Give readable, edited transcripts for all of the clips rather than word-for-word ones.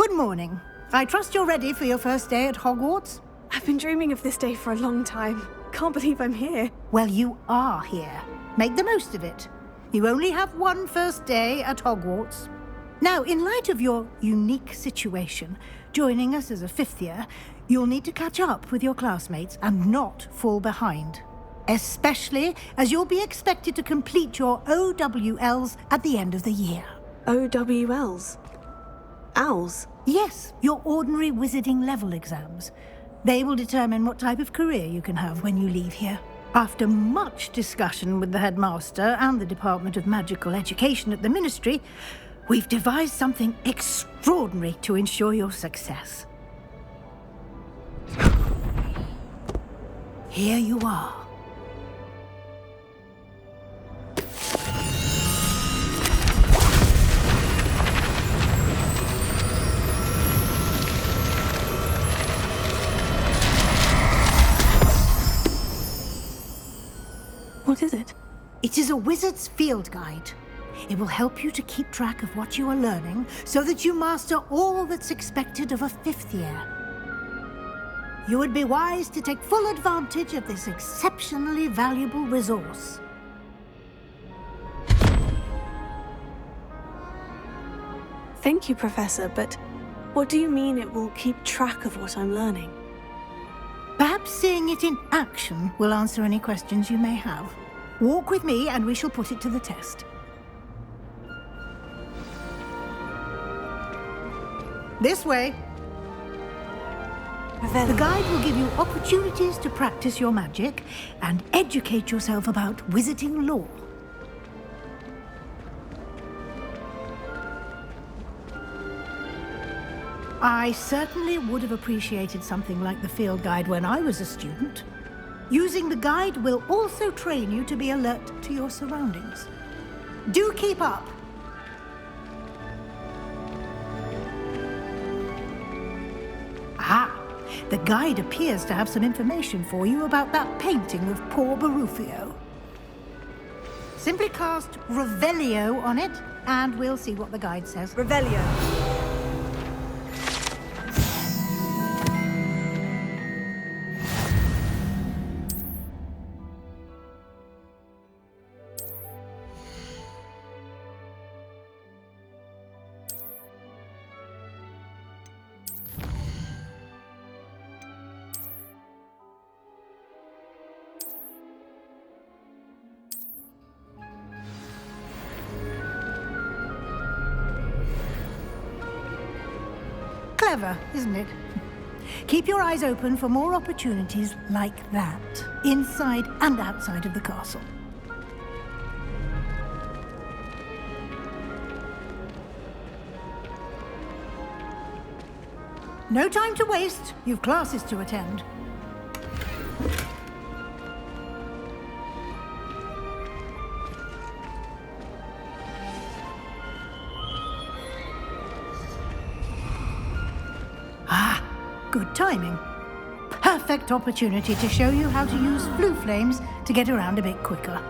Good morning. I trust you're ready for your first day at Hogwarts? I've been dreaming of this day for a long time. Can't believe I'm here. Well, you are here. Make the most of it. You only have one first day at Hogwarts. Now, in light of your unique situation, joining us as a fifth year, you'll need to catch up with your classmates and not fall behind. Especially as you'll be expected to complete your OWLs at the end of the year. OWLs? Owls? Yes, your ordinary wizarding level exams. They will determine what type of career you can have when you leave here. After much discussion with the headmaster and the Department of Magical Education at the Ministry, we've devised something extraordinary to ensure your success. Here you are. What is it? It is a wizard's field guide. It will help you to keep track of what you are learning so that you master all that's expected of a fifth year. You would be wise to take full advantage of this exceptionally valuable resource. Thank you, Professor, but what do you mean it will keep track of what I'm learning? Perhaps seeing it in action will answer any questions you may have. Walk with me and we shall put it to the test. This way. The guide will give you opportunities to practice your magic and educate yourself about wizarding lore. I certainly would have appreciated something like the field guide when I was a student. Using the guide will also train you to be alert to your surroundings. Do keep up! Ah, the guide appears to have some information for you about that painting of poor Barufio. Simply cast Revelio on it, and we'll see what the guide says. Revelio. Clever, isn't it? Keep your eyes open for more opportunities like that, inside and outside of the castle. No time to waste. You've classes to attend. Good timing. Perfect opportunity to show you how to use flue flames to get around a bit quicker.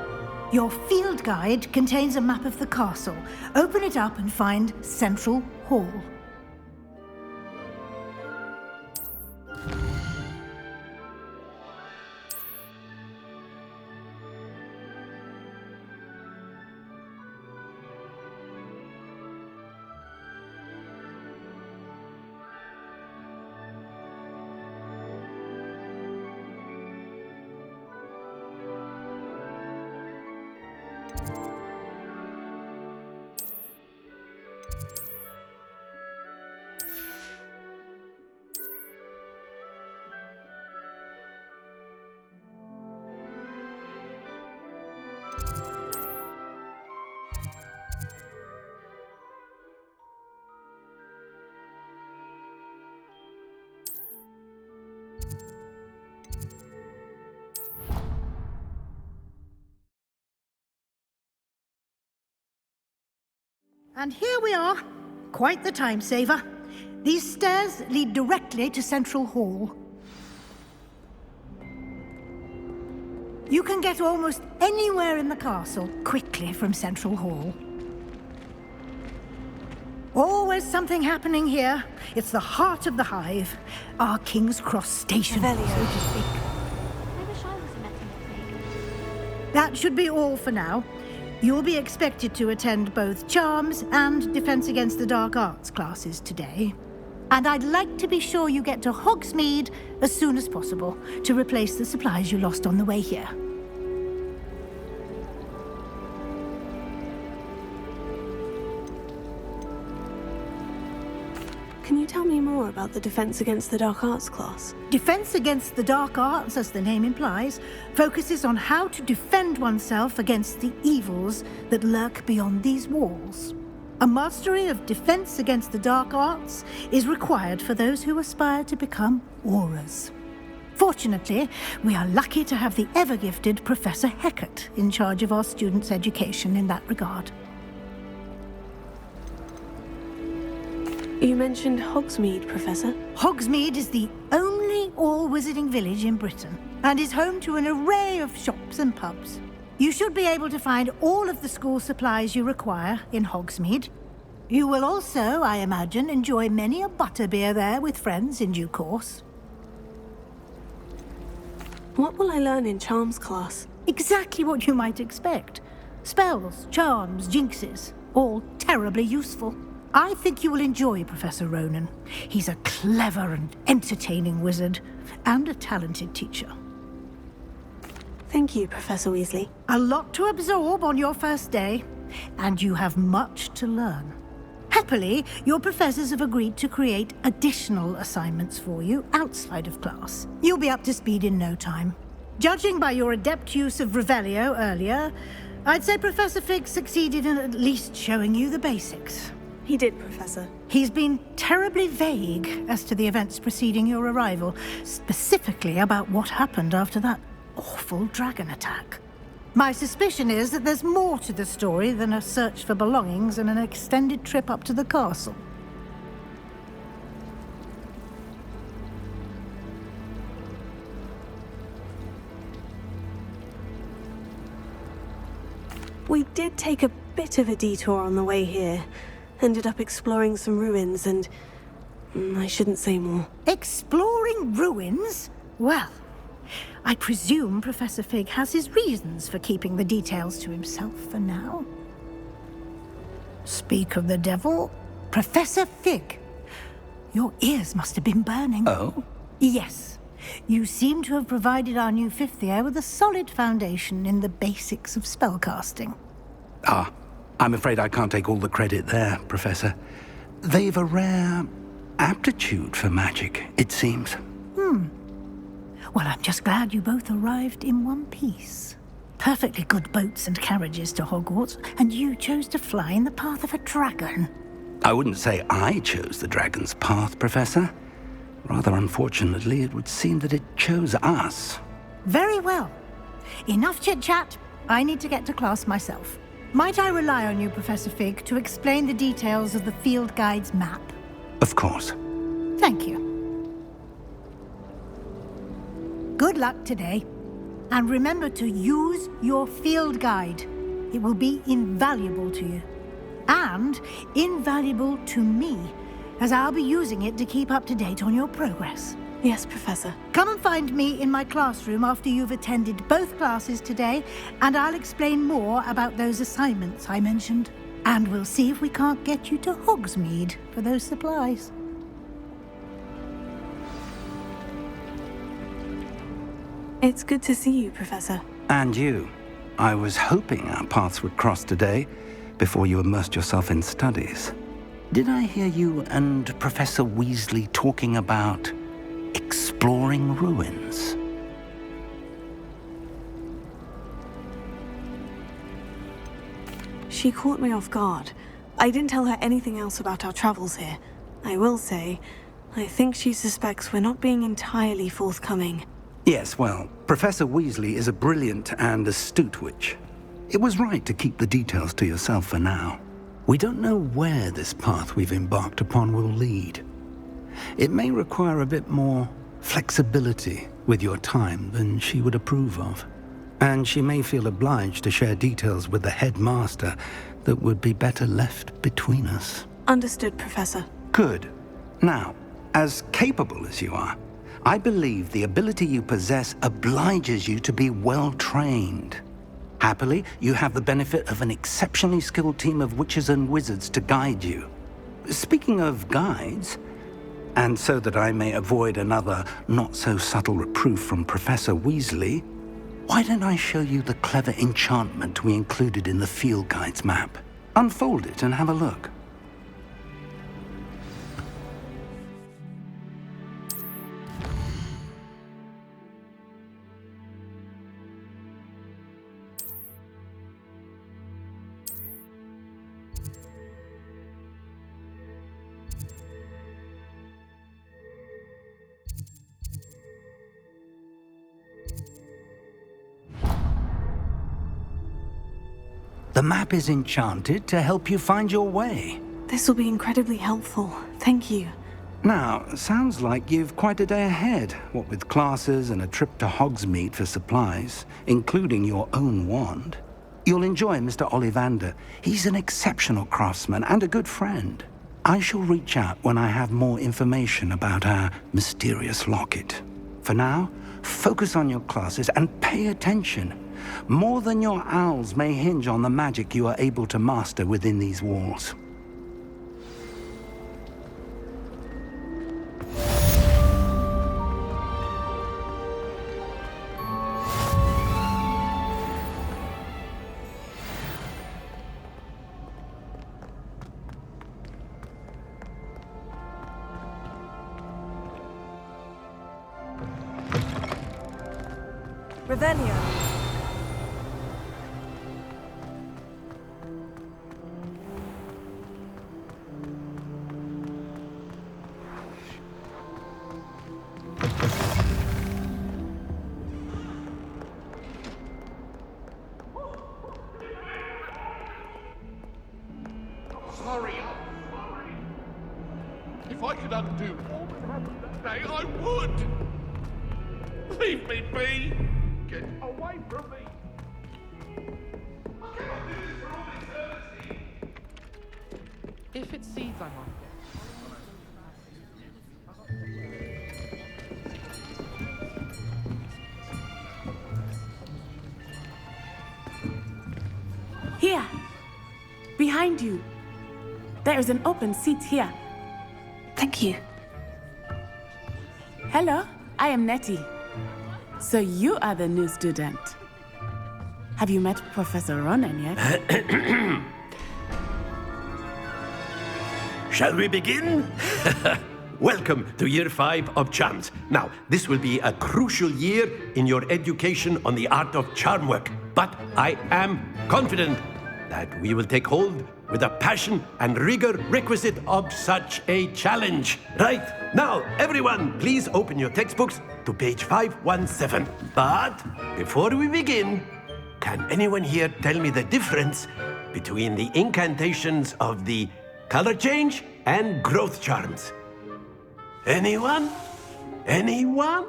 Your field guide contains a map of the castle. Open it up and find Central Hall. And here we are. Quite the time saver. These stairs lead directly to Central Hall. You can get almost anywhere in the castle quickly from Central Hall. Always is something happening here. It's the heart of the hive. Our King's Cross station, so to speak. I wish I was a metal. That should be all for now. You'll be expected to attend both Charms and Defense Against the Dark Arts classes today. And I'd like to be sure you get to Hogsmeade as soon as possible to replace the supplies you lost on the way here. Can you tell me more about the Defense Against the Dark Arts class? Defense Against the Dark Arts, as the name implies, focuses on how to defend oneself against the evils that lurk beyond these walls. A mastery of Defense Against the Dark Arts is required for those who aspire to become Aurors. Fortunately, we are lucky to have the ever-gifted Professor Hecat in charge of our students' education in that regard. You mentioned Hogsmeade, Professor. Hogsmeade is the only all-wizarding village in Britain and is home to an array of shops and pubs. You should be able to find all of the school supplies you require in Hogsmeade. You will also, I imagine, enjoy many a butterbeer there with friends in due course. What will I learn in Charms class? Exactly what you might expect. Spells, charms, jinxes, all terribly useful. I think you will enjoy Professor Ronan. He's a clever and entertaining wizard, and a talented teacher. Thank you, Professor Weasley. A lot to absorb on your first day, and you have much to learn. Happily, your professors have agreed to create additional assignments for you outside of class. You'll be up to speed in no time. Judging by your adept use of Revelio earlier, I'd say Professor Fig succeeded in at least showing you the basics. He did, Professor. He's been terribly vague as to the events preceding your arrival, specifically about what happened after that awful dragon attack. My suspicion is that there's more to the story than a search for belongings and an extended trip up to the castle. We did take a bit of a detour on the way here. Ended up exploring some ruins and... I shouldn't say more. Exploring ruins? Well, I presume Professor Fig has his reasons for keeping the details to himself for now. Speak of the devil, Professor Fig. Your ears must have been burning. Oh? Yes. You seem to have provided our new fifth year with a solid foundation in the basics of spellcasting. Ah, I'm afraid I can't take all the credit there, Professor. They've a rare aptitude for magic, it seems. Well, I'm just glad you both arrived in one piece. Perfectly good boats and carriages to Hogwarts, and you chose to fly in the path of a dragon. I wouldn't say I chose the dragon's path, Professor. Rather unfortunately, it would seem that it chose us. Very well. Enough chit-chat. I need to get to class myself. Might I rely on you, Professor Fig, to explain the details of the field guide's map? Of course. Thank you. Good luck today. And remember to use your field guide. It will be invaluable to you. And invaluable to me, as I'll be using it to keep up to date on your progress. Yes, Professor. Come and find me in my classroom after you've attended both classes today, and I'll explain more about those assignments I mentioned. And we'll see if we can't get you to Hogsmeade for those supplies. It's good to see you, Professor. And you. I was hoping our paths would cross today, before you immersed yourself in studies. Did I hear you and Professor Weasley talking about exploring ruins? She caught me off guard. I didn't tell her anything else about our travels here. I will say, I think she suspects we're not being entirely forthcoming. Yes, well, Professor Weasley is a brilliant and astute witch. It was right to keep the details to yourself for now. We don't know where this path we've embarked upon will lead. It may require a bit more flexibility with your time than she would approve of. And she may feel obliged to share details with the headmaster that would be better left between us. Understood, Professor. Good. Now, as capable as you are, I believe the ability you possess obliges you to be well trained. Happily, you have the benefit of an exceptionally skilled team of witches and wizards to guide you. Speaking of guides, and so that I may avoid another not-so-subtle reproof from Professor Weasley, why don't I show you the clever enchantment we included in the field guide's map? Unfold it and have a look. The map is enchanted to help you find your way. This will be incredibly helpful. Thank you. Now, sounds like you've quite a day ahead, what with classes and a trip to Hogsmeade for supplies, including your own wand. You'll enjoy Mr. Ollivander. He's an exceptional craftsman and a good friend. I shall reach out when I have more information about our mysterious locket. For now, focus on your classes and pay attention. More than your owls may hinge on the magic you are able to master within these walls. Revelio. Sorry. If I could undo all that happened that day, I would. Leave me be. Get away from me. I cannot do this for all eternity. If it seeds, I might. Here, behind you. There is an open seat here. Thank you. Hello, I am Nettie. So you are the new student. Have you met Professor Ronan yet? Shall we begin? Welcome to Year 5 of Charms. Now, this will be a crucial year in your education on the art of charm work. But I am confident that we will take hold with the passion and rigor requisite of such a challenge. Right, now, everyone, please open your textbooks to page 517. But before we begin, can anyone here tell me the difference between the incantations of the color change and growth charms? Anyone? Anyone?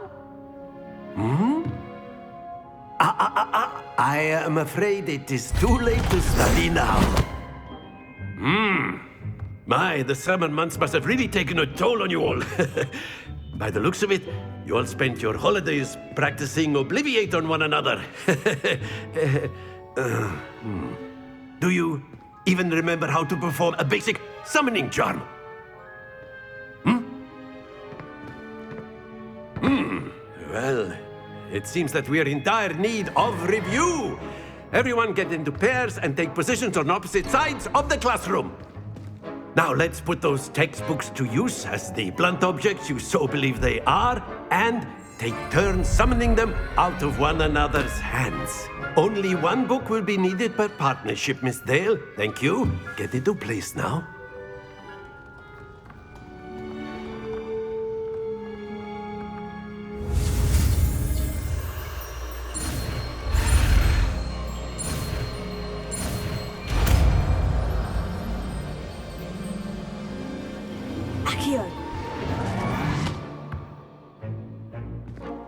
I am afraid it is too late to study now. My, the summer months must have really taken a toll on you all. By the looks of it, you all spent your holidays practicing Obliviate on one another. Do you even remember how to perform a basic summoning charm? Well, it seems that we are in dire need of review. Everyone get into pairs and take positions on opposite sides of the classroom. Now let's put those textbooks to use as the blunt objects you so believe they are, and take turns summoning them out of one another's hands. Only one book will be needed per partnership, Miss Dale. Thank you. Get into place now.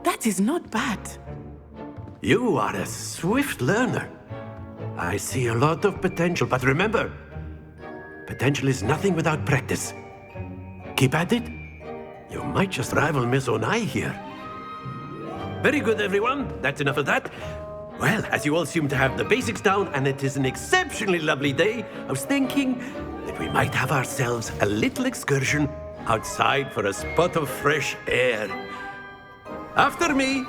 That is not bad. You are a swift learner. I see a lot of potential, but remember, Potential is nothing without practice. Keep at it. You might just rival Miss Onai here. Very good, everyone. That's enough of that. Well, as you all seem to have the basics down, and it is an exceptionally lovely day, I was thinking that we might have ourselves a little excursion outside for a spot of fresh air. After me.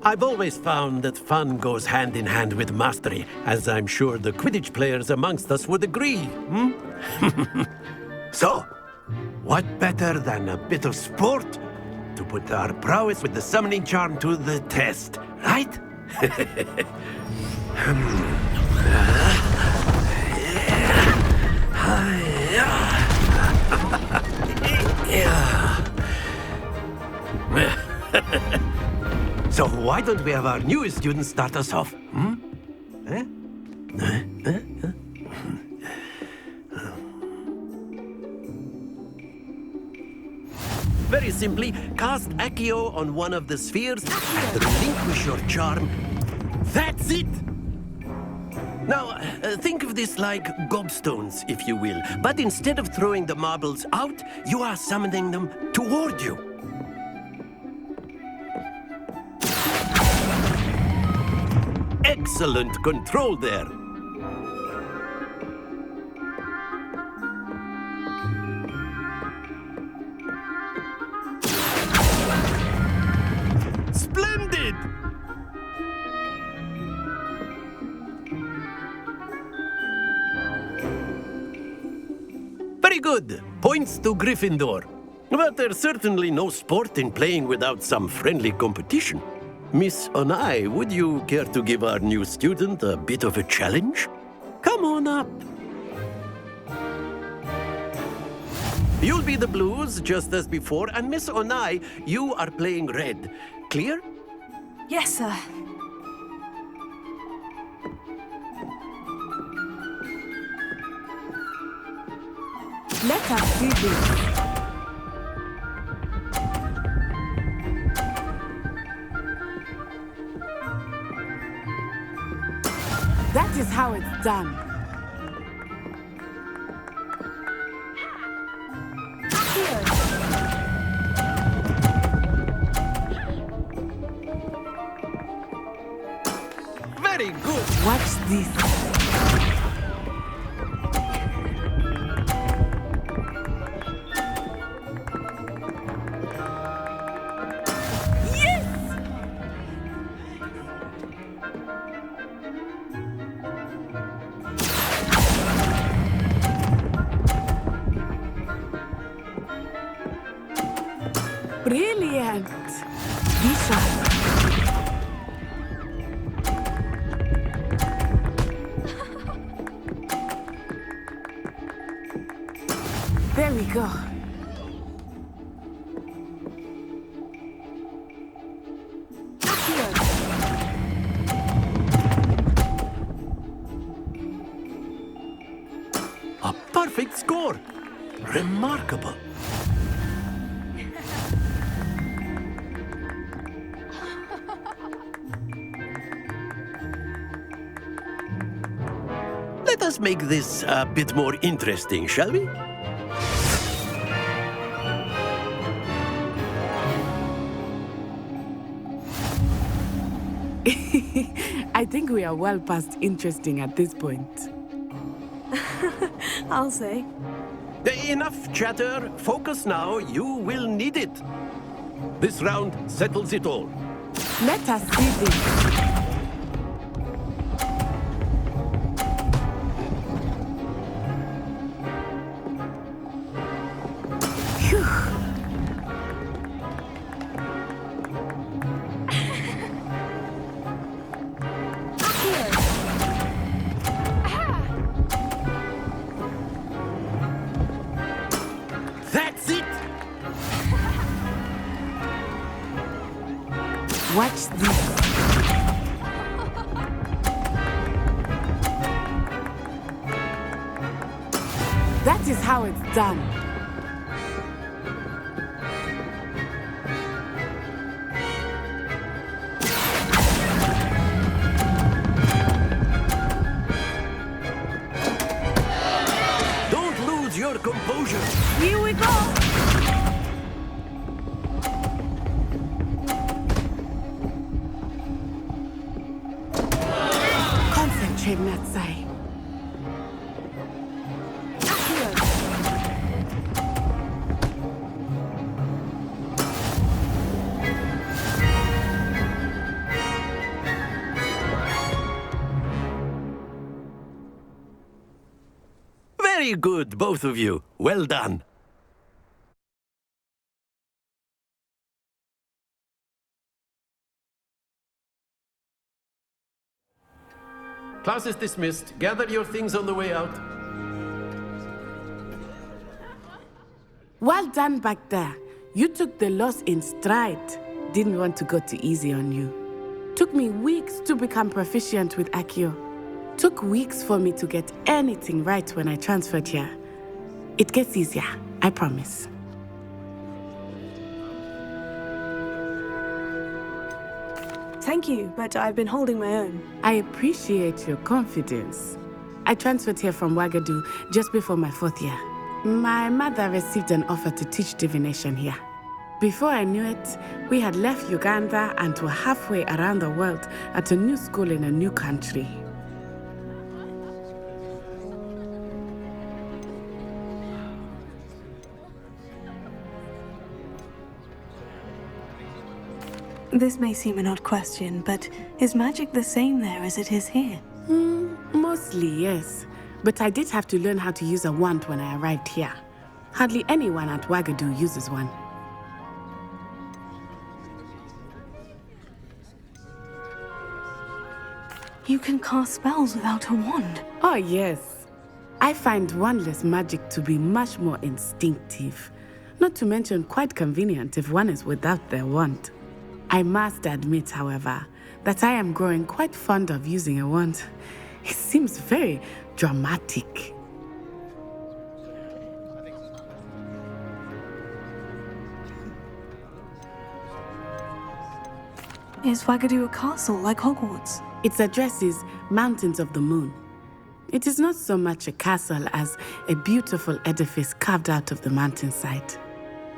I've always found that fun goes hand in hand with mastery, as I'm sure the Quidditch players amongst us would agree. So, what better than a bit of sport to put our prowess with the summoning charm to the test, right? So why don't we have our newest student start us off? Very simply, cast Accio on one of the spheres and relinquish your charm. That's it! Now, think of this like gobstones, if you will. But instead of throwing the marbles out, you are summoning them toward you. Excellent control there. Splendid! Very good. Points to Gryffindor. But there's certainly no sport in playing without some friendly competition. Miss Onai, would you care to give our new student a bit of a challenge? Come on up. You'll be the blues, just as before, and Miss Onai, you are playing red. Clear? Yes, sir. Let us see this. That is how it's done. Very good. Watch this. Brilliant! Be sharp. There we go. A perfect score. Remarkable. Let us make this a bit more interesting, shall we? I think we are well past interesting at this point. I'll say. Enough chatter. Focus now. You will need it. This round settles it all. Let us see this. That's it. Watch this. That is how it's done. Don't lose your composure. Here we go! Concentrate, Natsai. Very good, both of you. Well done. Class is dismissed. Gather your things on the way out. Well done back there. You took the loss in stride. Didn't want to go too easy on you. Took me weeks to become proficient with Accio. Took weeks for me to get anything right when I transferred here. It gets easier, I promise. Thank you, but I've been holding my own. I appreciate your confidence. I transferred here from Ouagadougou just before my 4th year. My mother received an offer to teach divination here. Before I knew it, we had left Uganda and were halfway around the world at a new school in a new country. This may seem an odd question, but is magic the same there as it is here? Mostly, yes. But I did have to learn how to use a wand when I arrived here. Hardly anyone at Ouagadougou uses one. You can cast spells without a wand. Oh, yes. I find wandless magic to be much more instinctive. Not to mention quite convenient if one is without their wand. I must admit, however, that I am growing quite fond of using a wand. It seems very dramatic. Is Ouagadougou a castle like Hogwarts? Its address is Mountains of the Moon. It is not so much a castle as a beautiful edifice carved out of the mountainside.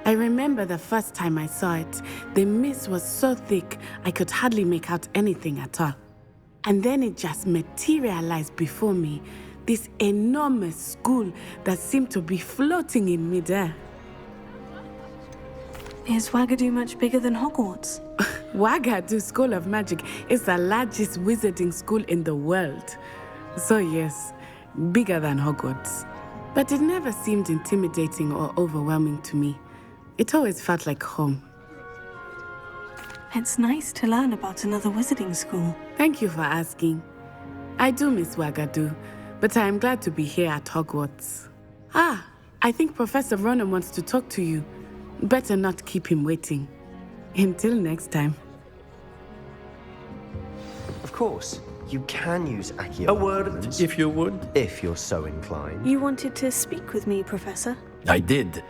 I remember the first time I saw it, the mist was so thick I could hardly make out anything at all. And then it just materialized before me, this enormous school that seemed to be floating in midair. Is Ouagadougou much bigger than Hogwarts? Ouagadougou School of Magic is the largest wizarding school in the world. So yes, bigger than Hogwarts. But it never seemed intimidating or overwhelming to me. It always felt like home. It's nice to learn about another wizarding school. Thank you for asking. I do miss Ouagadougou, but I am glad to be here at Hogwarts. Ah, I think Professor Ronan wants to talk to you. Better not keep him waiting. Until next time. Of course, you can use Accio. A word, movements, if you would. if you're so inclined. You wanted to speak with me, Professor? I did.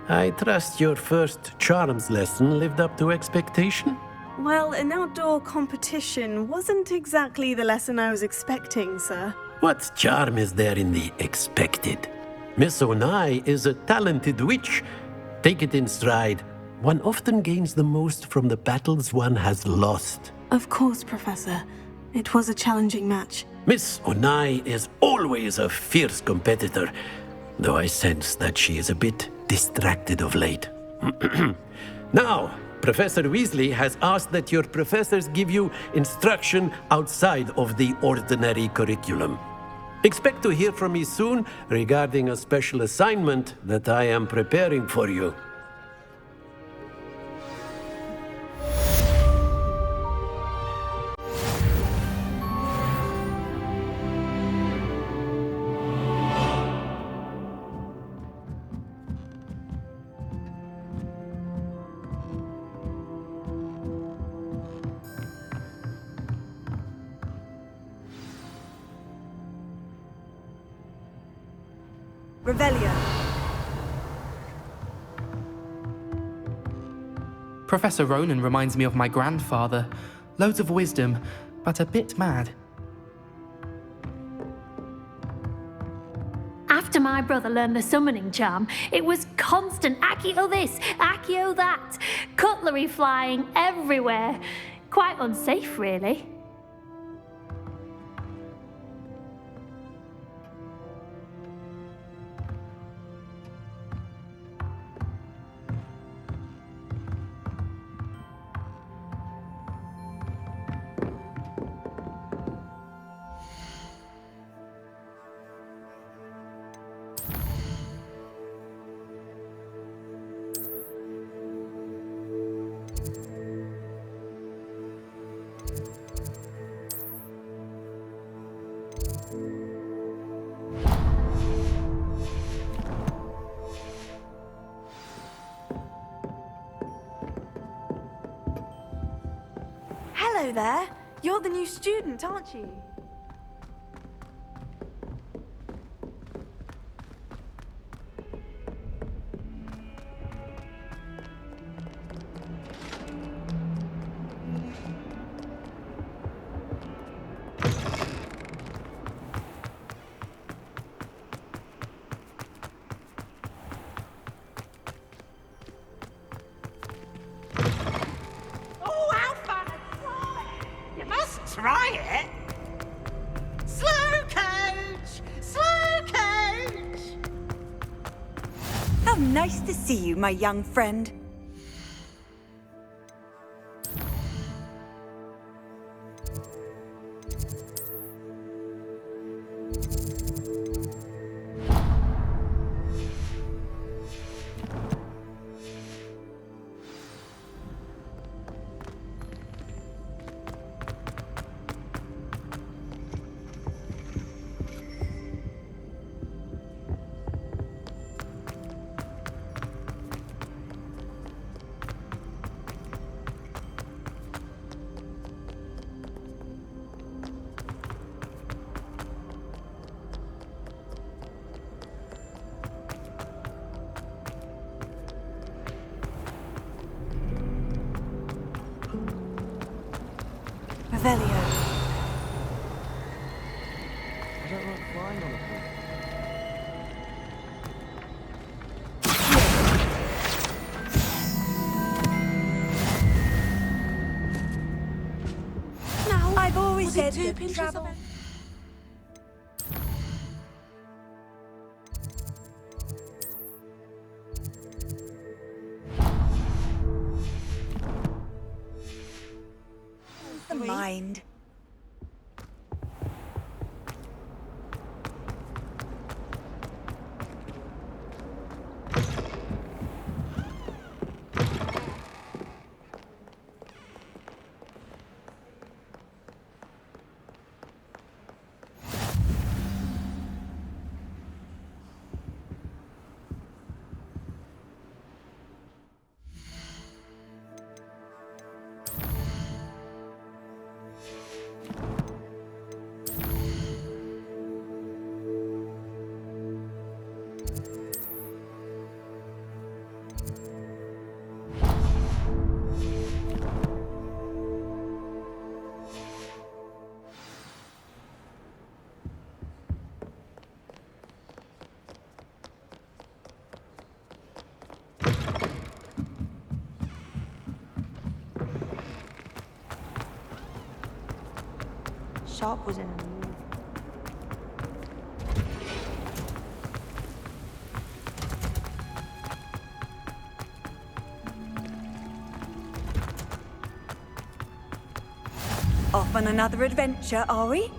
I trust your first charms lesson lived up to expectation. Well, an outdoor competition wasn't exactly the lesson I was expecting, sir. What charm is there in the expected? Miss Onai is a talented witch. Take it in stride. One often gains the most from the battles one has lost. Of course, Professor. It was a challenging match. Miss Onai is always a fierce competitor, though I sense that she is a bit distracted of late. Now, Professor Weasley has asked that your professors give you instruction outside of the ordinary curriculum. Expect to hear from me soon regarding a special assignment that I am preparing for you. Revelio. Professor Ronan reminds me of my grandfather. Loads of wisdom, but a bit mad. After my brother learned the summoning charm, it was constant Accio this, Accio that, cutlery flying everywhere. Quite unsafe, really. Hello there. You're the new student, aren't you? Try it? Slow coach! Slow coach! How nice to see you, my young friend. Revelio. I don't like flying on a boat. Now, I've always Was said it 2 that pinches travel... of... the mind. Sharp was in a mood. Off on another adventure, are we?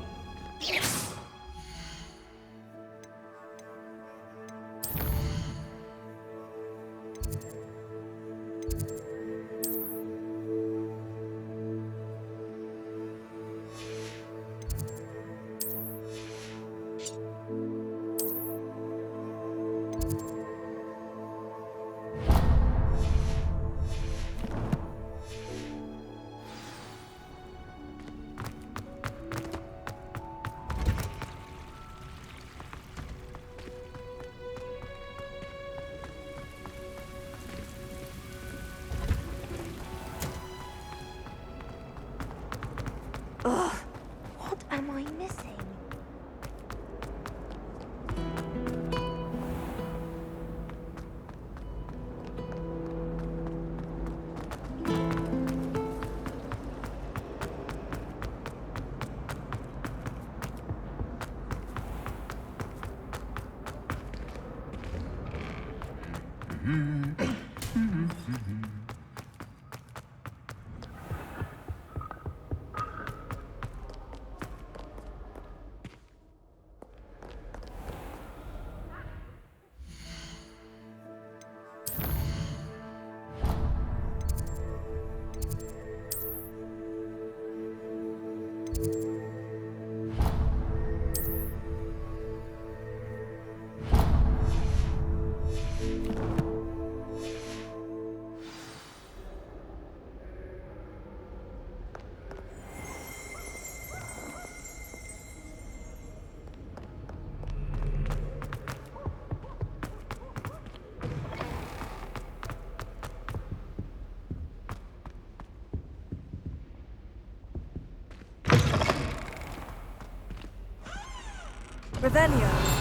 Revelio.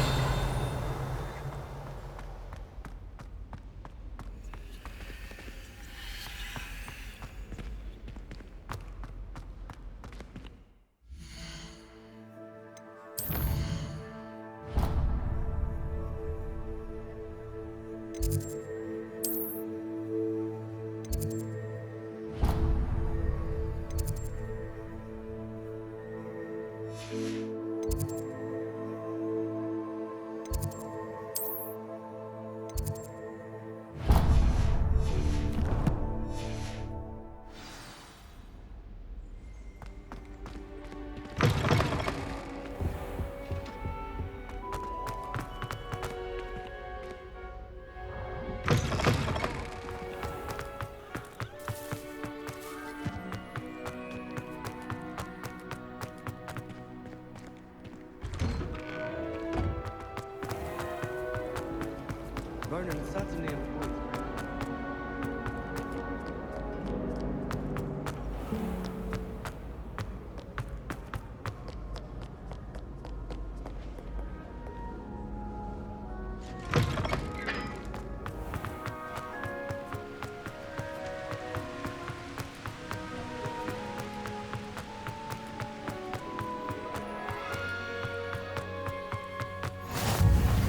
Ronan certainly employs.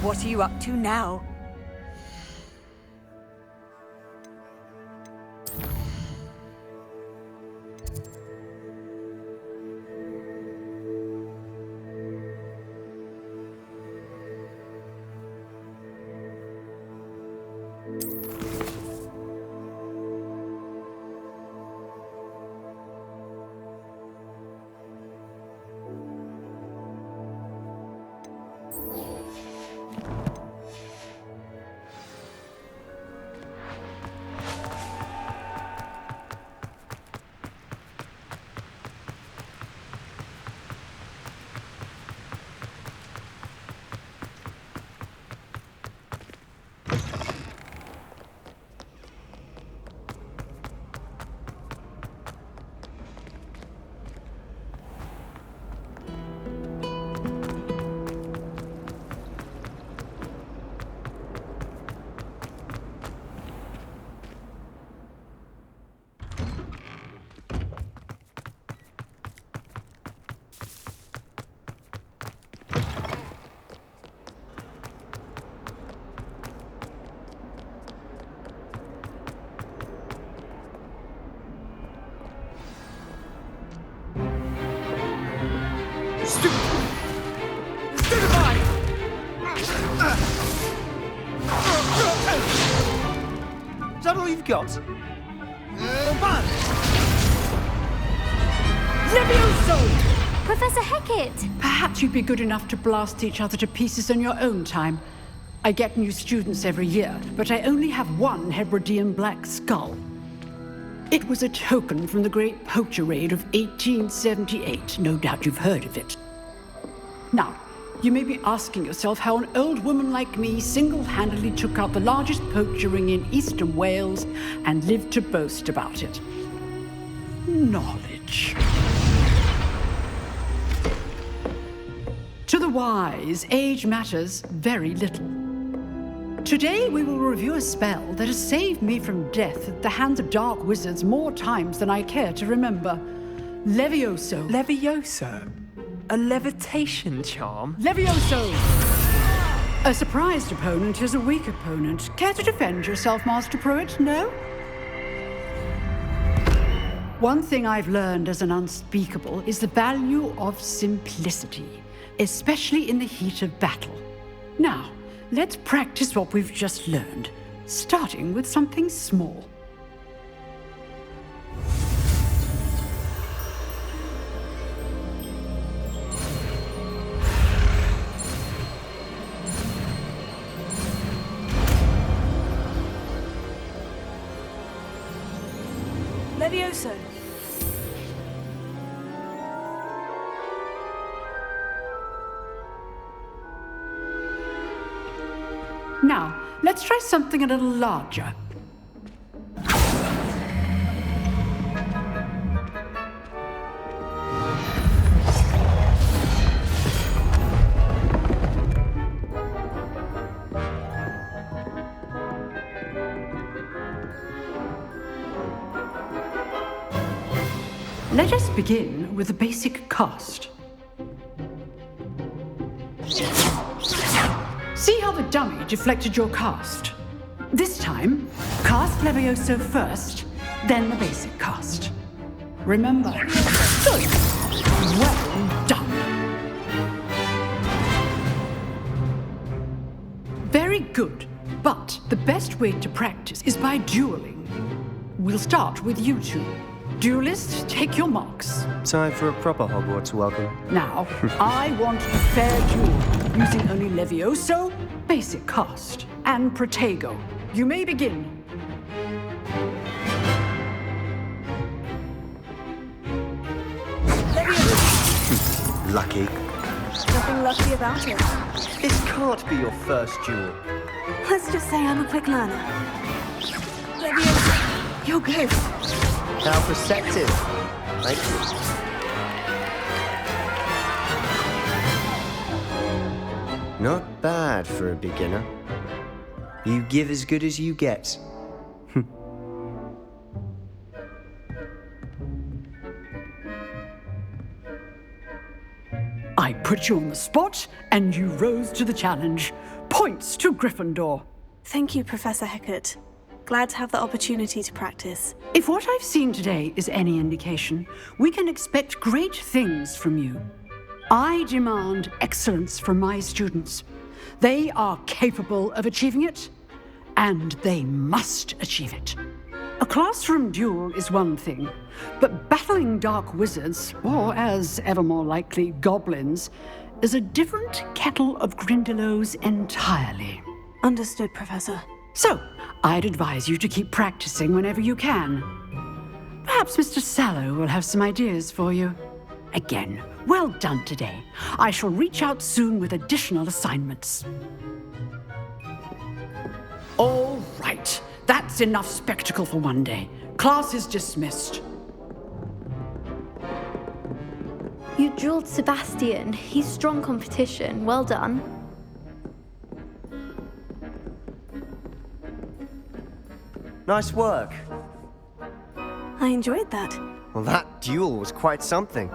What are you up to now? Is that all you've got? Levioso! Professor Hecat! Perhaps you'd be good enough to blast each other to pieces in your own time. I get new students every year, but I only have one Hebridean black skull. It was a token from the Great Poacher Raid of 1878. No doubt you've heard of it. Now, you may be asking yourself how an old woman like me single-handedly took out the largest poacher ring in eastern Wales and lived to boast about it. Knowledge. To the wise, age matters very little. Today we will review a spell that has saved me from death at the hands of dark wizards more times than I care to remember. Levioso. Levioso? A levitation charm? Levioso! A surprised opponent is a weak opponent. Care to defend yourself, Master Pruitt? No? One thing I've learned as an unspeakable is the value of simplicity, especially in the heat of battle. Now, let's practice what we've just learned, starting with something small. Levioso. Now, let's try something a little larger. Let us begin with the basic cast. See how the dummy deflected your cast? This time, cast Levioso first, then the basic cast. Remember, good. Well done. Very good, but the best way to practice is by dueling. We'll start with you two. Duelists, take your marks. Time for a proper Hogwarts welcome. Now, I want a fair duel, using only Levioso, basic cast, and Protego. You may begin. Lucky. Nothing lucky about it. This can't be your first duel. Let's just say I'm a quick learner. Levioso, you're good. How perceptive. Thank you. Not bad for a beginner. You give as good as you get. I put you on the spot, and you rose to the challenge. Points to Gryffindor. Thank you, Professor Hecat. Glad to have the opportunity to practice. If what I've seen today is any indication, we can expect great things from you. I demand excellence from my students. They are capable of achieving it, and they must achieve it. A classroom duel is one thing, but battling dark wizards, or as ever more likely, goblins, is a different kettle of Grindylows entirely. Understood, Professor. So, I'd advise you to keep practicing whenever you can. Perhaps Mr. Sallow will have some ideas for you. Again, well done today. I shall reach out soon with additional assignments. All right, that's enough spectacle for one day. Class is dismissed. You drilled Sebastian. He's strong competition. Well done. Nice work. I enjoyed that. Well, that duel was quite something.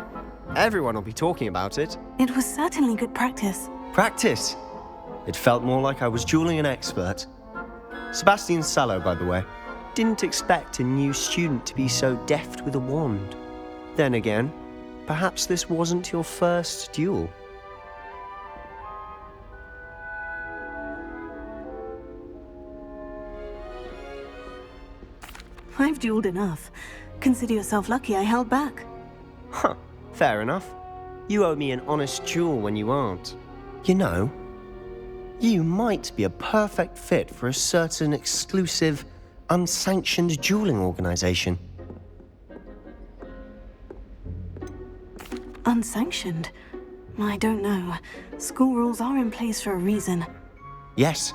Everyone will be talking about it. It was certainly good practice. Practice? It felt more like I was dueling an expert. Sebastian Sallow, by the way. Didn't expect a new student to be so deft with a wand. Then again, perhaps this wasn't your first duel. I've dueled enough. Consider yourself lucky I held back. Huh, fair enough. You owe me an honest duel when you aren't. You know, you might be a perfect fit for a certain exclusive, unsanctioned dueling organization. Unsanctioned? I don't know. School rules are in place for a reason. Yes,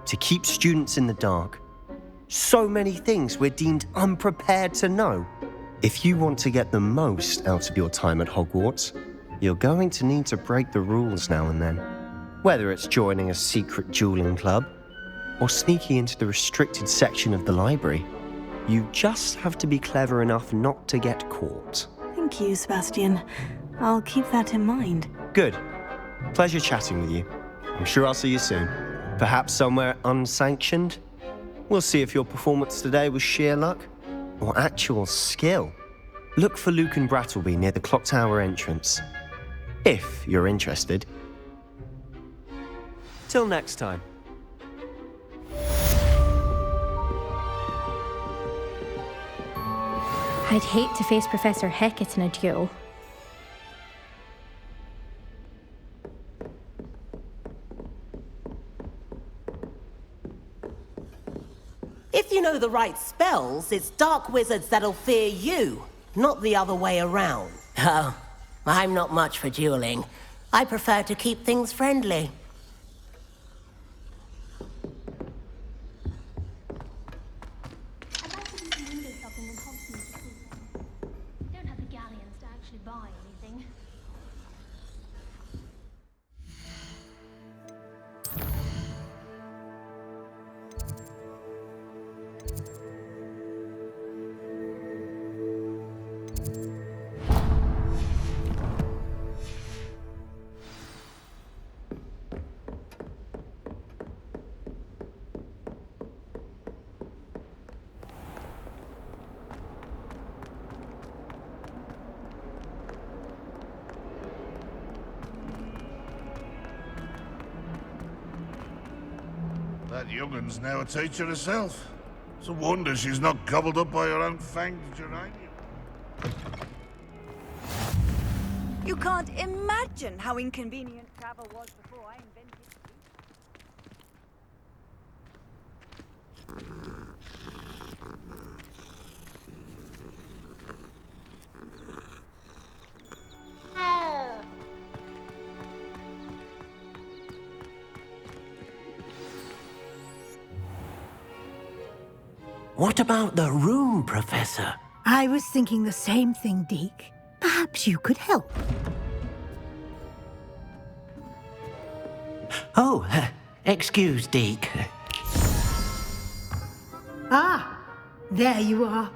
to keep students in the dark. So many things we're deemed unprepared to know. If you want to get the most out of your time at Hogwarts, you're going to need to break the rules now and then. Whether it's joining a secret dueling club or sneaking into the restricted section of the library, you just have to be clever enough not to get caught. Thank you, Sebastian. I'll keep that in mind. Good. Pleasure chatting with you. I'm sure I'll see you soon. Perhaps somewhere unsanctioned? We'll see if your performance today was sheer luck or actual skill. Look for Luke and Brattleby near the clock tower entrance, if you're interested. Till next time. I'd hate to face Professor Hecat in a duel. If you know the right spells, it's dark wizards that'll fear you, not the other way around. Oh, I'm not much for dueling. I prefer to keep things friendly. Don't have the galleons to actually buy anything. That young'un's now a teacher herself. It's a wonder she's not gobbled up by her own fanged geranium. You can't imagine how inconvenient travel was before I invented What about the room, Professor? I was thinking the same thing, Deke. Perhaps you could help. Oh, excuse, Deke. Ah, there you are.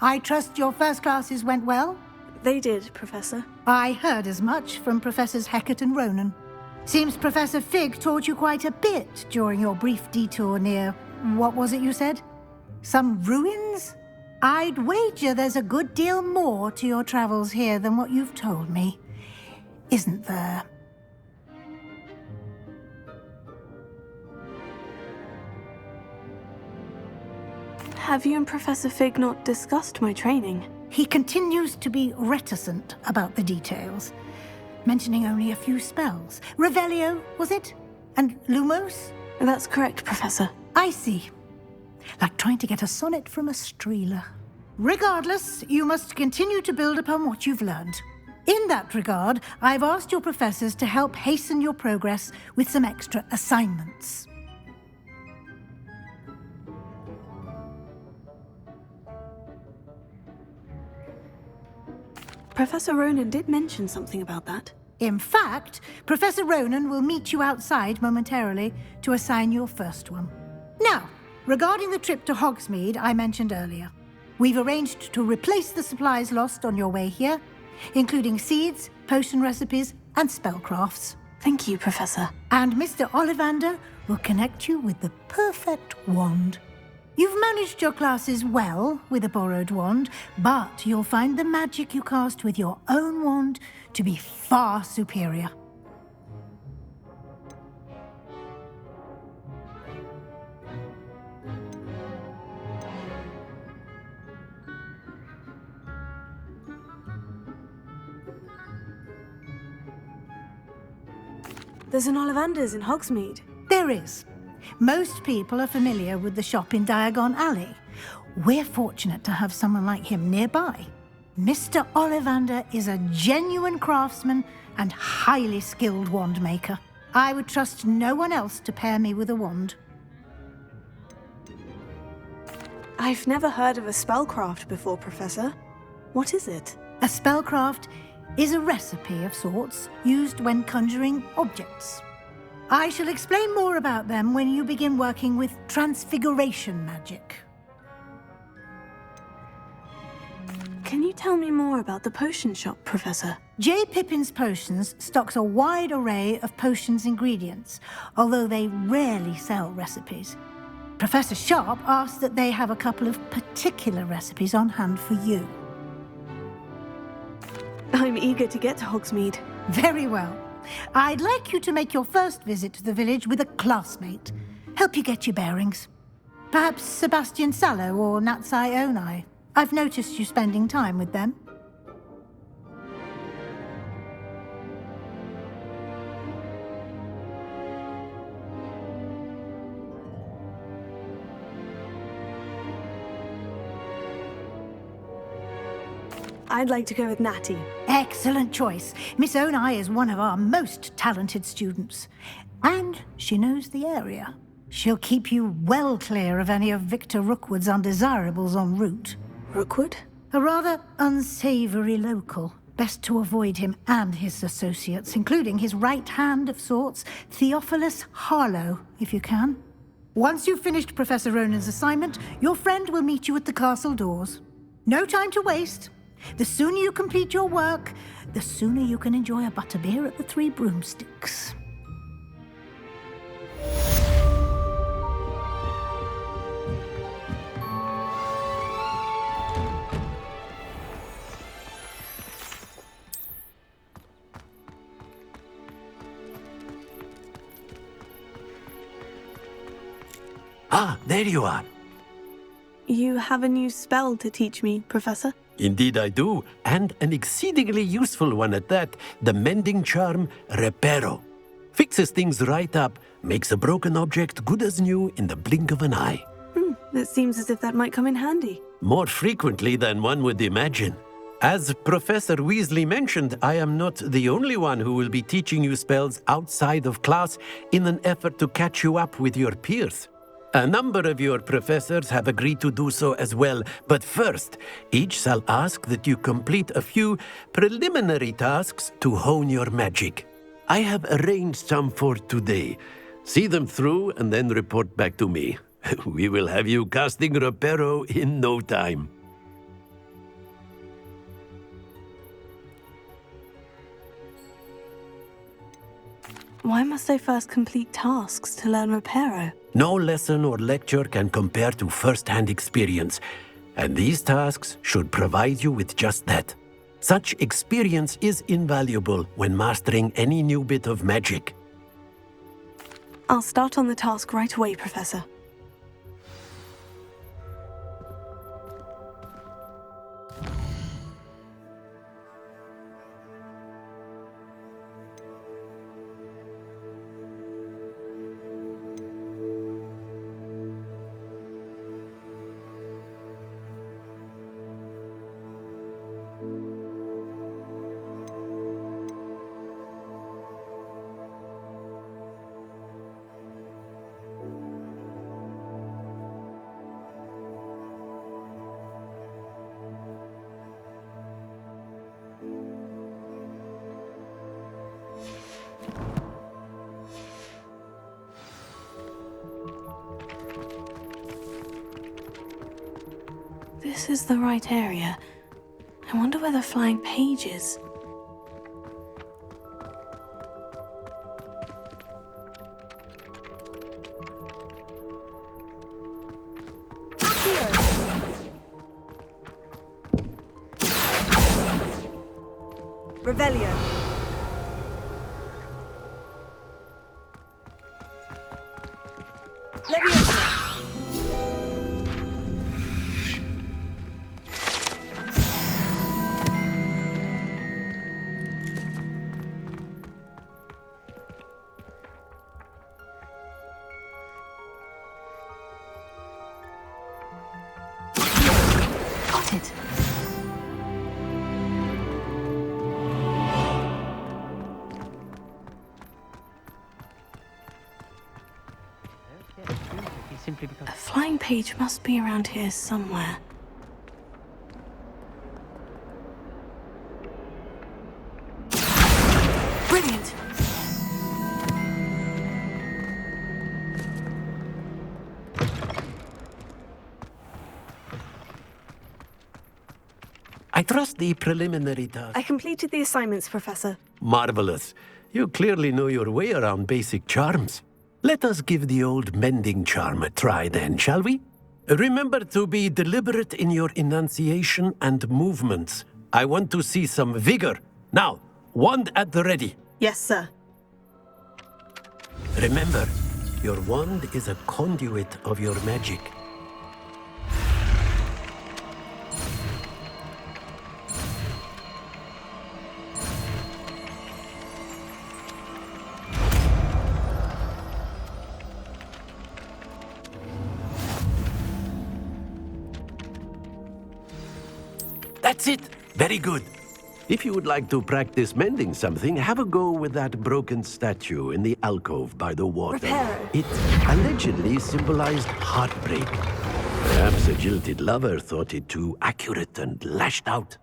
I trust your first classes went well? They did, Professor. I heard as much from Professors Hecat and Ronan. Seems Professor Fig taught you quite a bit during your brief detour near... what was it you said? Some ruins? I'd wager there's a good deal more to your travels here than what you've told me. Isn't there? Have you and Professor Fig not discussed my training? He continues to be reticent about the details, mentioning only a few spells. Revelio, was it? And Lumos? That's correct, Professor. I see. Like trying to get a sonnet from a streeler. Regardless, you must continue to build upon what you've learned. In that regard, I've asked your professors to help hasten your progress with some extra assignments. Professor Ronan did mention something about that. In fact, Professor Ronan will meet you outside momentarily to assign your first one. Now, regarding the trip to Hogsmeade I mentioned earlier, we've arranged to replace the supplies lost on your way here, including seeds, potion recipes, and spellcrafts. Thank you, Professor. And Mr. Ollivander will connect you with the perfect wand. You've managed your classes well with a borrowed wand, but you'll find the magic you cast with your own wand to be far superior. There's an Ollivander's in Hogsmeade. There is. Most people are familiar with the shop in Diagon Alley. We're fortunate to have someone like him nearby. Mr. Ollivander is a genuine craftsman and highly skilled wand maker. I would trust no one else to pair me with a wand. I've never heard of a spellcraft before, Professor. What is it? A spellcraft is a recipe of sorts used when conjuring objects. I shall explain more about them when you begin working with transfiguration magic. Can you tell me more about the potion shop, Professor? J. Pippin's Potions stocks a wide array of potions ingredients, although they rarely sell recipes. Professor Sharp asked that they have a couple of particular recipes on hand for you. I'm eager to get to Hogsmeade. Very well. I'd like you to make your first visit to the village with a classmate. Help you get your bearings. Perhaps Sebastian Sallow or Natsai Onai. I've noticed you spending time with them. I'd like to go with Natty. Excellent choice. Miss Onai is one of our most talented students. And she knows the area. She'll keep you well clear of any of Victor Rookwood's undesirables en route. Rookwood? A rather unsavory local. Best to avoid him and his associates, including his right hand of sorts, Theophilus Harlow, if you can. Once you've finished Professor Ronan's assignment, your friend will meet you at the castle doors. No time to waste. The sooner you complete your work, the sooner you can enjoy a butterbeer at the Three Broomsticks. Ah, there you are. You have a new spell to teach me, Professor? Indeed I do, and an exceedingly useful one at that, the mending charm Reparo. Fixes things right up, makes a broken object good as new in the blink of an eye. It seems as if that might come in handy. More frequently than one would imagine. As Professor Weasley mentioned, I am not the only one who will be teaching you spells outside of class in an effort to catch you up with your peers. A number of your professors have agreed to do so as well, but first, each shall ask that you complete a few preliminary tasks to hone your magic. I have arranged some for today. See them through and then report back to me. We will have you casting Reparo in no time. Why must I first complete tasks to learn Reparo? No lesson or lecture can compare to first-hand experience, and these tasks should provide you with just that. Such experience is invaluable when mastering any new bit of magic. I'll start on the task right away, Professor. This is the right area. I wonder where the flying page is. Revelio. Got it. A flying page must be around here somewhere. Brilliant! I trust the preliminary task. I completed the assignments, Professor. Marvelous. You clearly know your way around basic charms. Let us give the old mending charm a try then, shall we? Remember to be deliberate in your enunciation and movements. I want to see some vigor. Now, wand at the ready. Yes, sir. Remember, your wand is a conduit of your magic. That's it. Very good. If you would like to practice mending something, have a go with that broken statue in the alcove by the water. Repair. It allegedly symbolized heartbreak. Perhaps a jilted lover thought it too accurate and lashed out.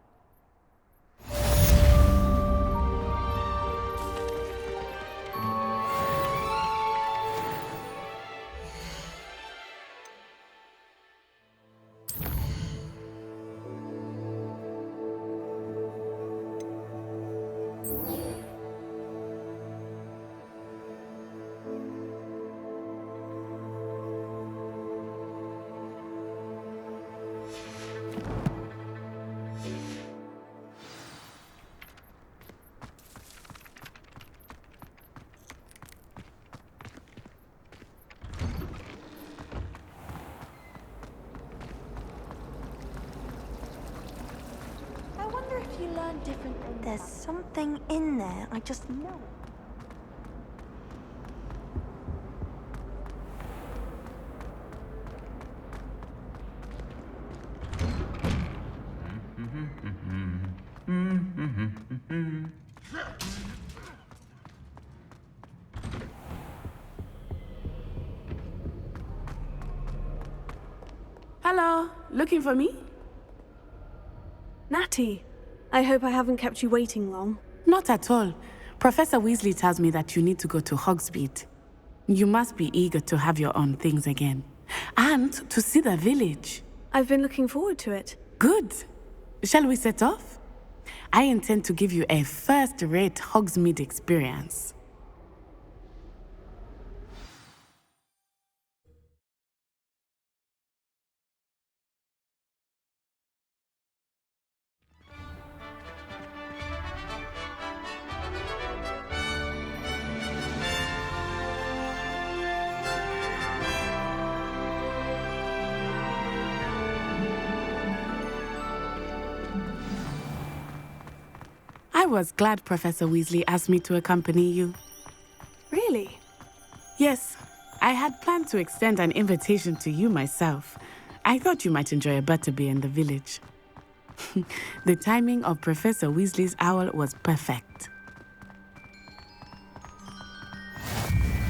There's something in there, I just know. Hello, looking for me? Natty, I hope I haven't kept you waiting long. Not at all. Professor Weasley tells me that you need to go to Hogsmeade. You must be eager to have your own things again. And to see the village. I've been looking forward to it. Good. Shall we set off? I intend to give you a first-rate Hogsmeade experience. I was glad Professor Weasley asked me to accompany you. Really? Yes. I had planned to extend an invitation to you myself. I thought you might enjoy a butterbeer in the village. The timing of Professor Weasley's owl was perfect.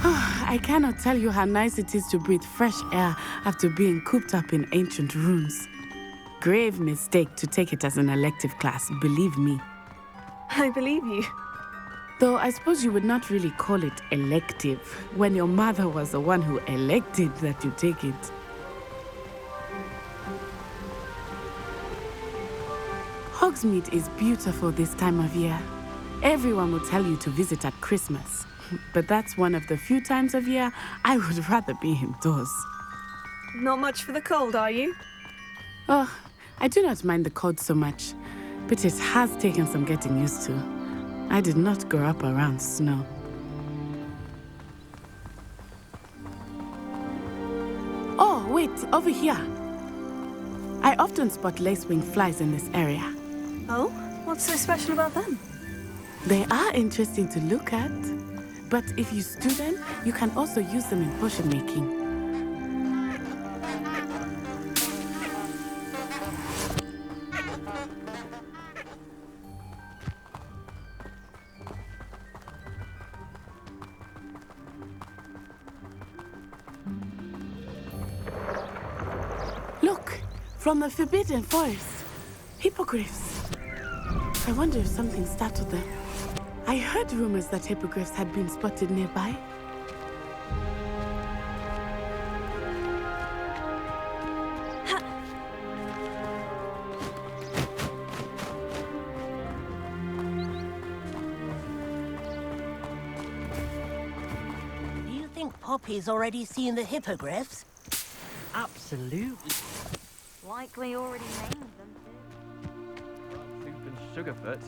I cannot tell you how nice it is to breathe fresh air after being cooped up in ancient rooms. Grave mistake to take it as an elective class, believe me. I believe you. Though I suppose you would not really call it elective when your mother was the one who elected that you take it. Hogsmeade is beautiful this time of year. Everyone will tell you to visit at Christmas, but that's one of the few times of year I would rather be indoors. Not much for the cold, are you? Oh, I do not mind the cold so much, but it has taken some getting used to. I did not grow up around snow. Oh, wait, over here. I often spot lacewing flies in this area. Oh? What's so special about them? They are interesting to look at, but if you stew them, you can also use them in potion making. Look, from the Forbidden Forest. Hippogriffs. I wonder if something startled them. I heard rumors that hippogriffs had been spotted nearby. Poppy's already seen the hippogriffs? Absolutely. Likely already named them. Soup and Sugarfoot.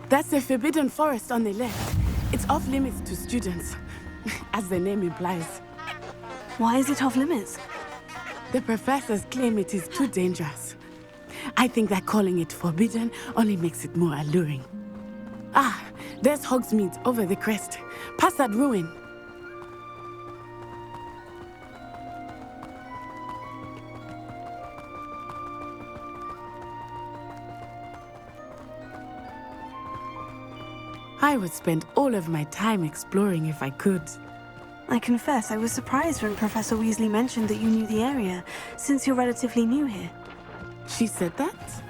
That's the Forbidden Forest on the left. It's off limits to students, as the name implies. Why is it off limits? The professors claim it is too dangerous. I think that calling it forbidden only makes it more alluring. Ah, there's Hogsmeade over the crest, past that ruin. I would spend all of my time exploring if I could. I confess I was surprised when Professor Weasley mentioned that you knew the area, since you're relatively new here. She said that?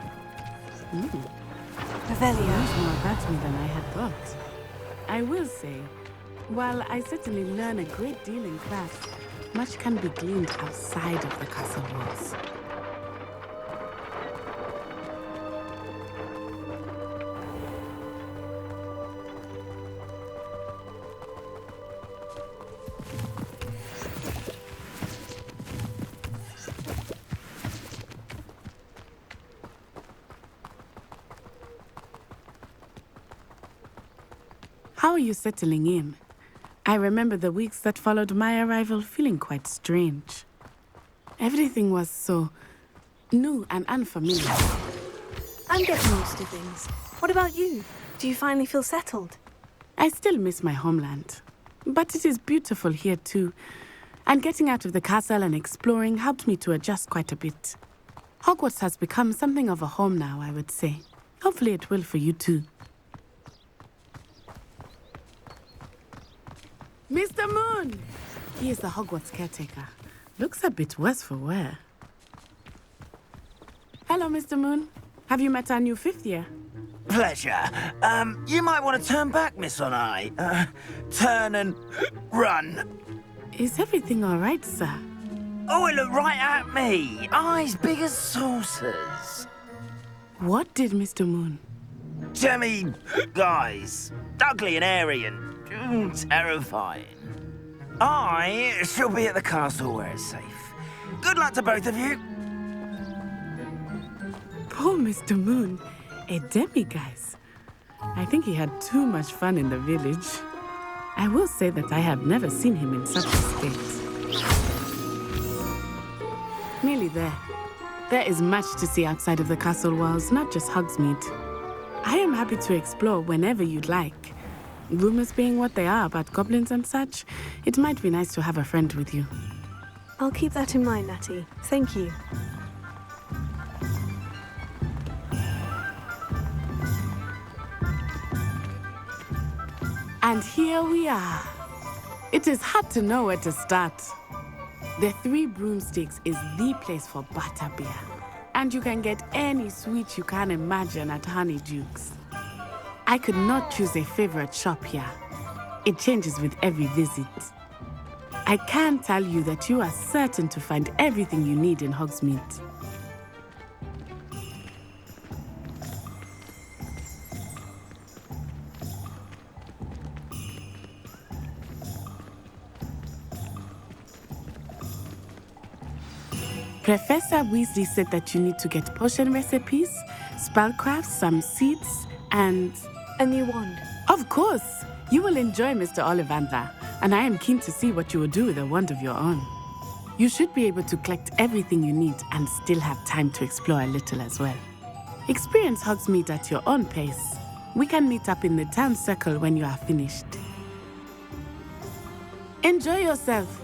Revelio. Knows more about me than I had thought. I will say, while I certainly learn a great deal in class, much can be gleaned outside of the castle walls. How are you settling in? I remember the weeks that followed my arrival feeling quite strange. Everything was so new and unfamiliar. I'm getting used to things. What about you? Do you finally feel settled? I still miss my homeland, but it is beautiful here too. And getting out of the castle and exploring helped me to adjust quite a bit. Hogwarts has become something of a home now, I would say. Hopefully it will for you too. Mr. Moon! He is the Hogwarts caretaker. Looks a bit worse for wear. Hello, Mr. Moon. Have you met our new fifth year? Pleasure. You might want to turn back, Miss On-Eye. Turn and run. Is everything all right, sir? Oh, it looked right at me. Eyes big as saucers. What did Mr. Moon? Jemmy, guys. Ugly and airy and terrifying. I shall be at the castle where it's safe. Good luck to both of you. Poor Mr. Moon. A demiguise. I think he had too much fun in the village. I will say that I have never seen him in such a state. Nearly there. There is much to see outside of the castle walls, not just Hogsmeade. I am happy to explore whenever you'd like. Rumors being what they are about goblins and such, it might be nice to have a friend with you. I'll keep that in mind, Natty. Thank you. And here we are. It is hard to know where to start. The Three Broomsticks is the place for butterbeer. And you can get any sweet you can imagine at Honeydukes. I could not choose a favorite shop here. It changes with every visit. I can tell you that you are certain to find everything you need in Hogsmeade. Professor Weasley said that you need to get potion recipes, spellcrafts, some seeds, and... a new wand. Of course! You will enjoy Mr. Ollivander, and I am keen to see what you will do with a wand of your own. You should be able to collect everything you need and still have time to explore a little as well. Experience Hogsmeade at your own pace. We can meet up in the town circle when you are finished. Enjoy yourself!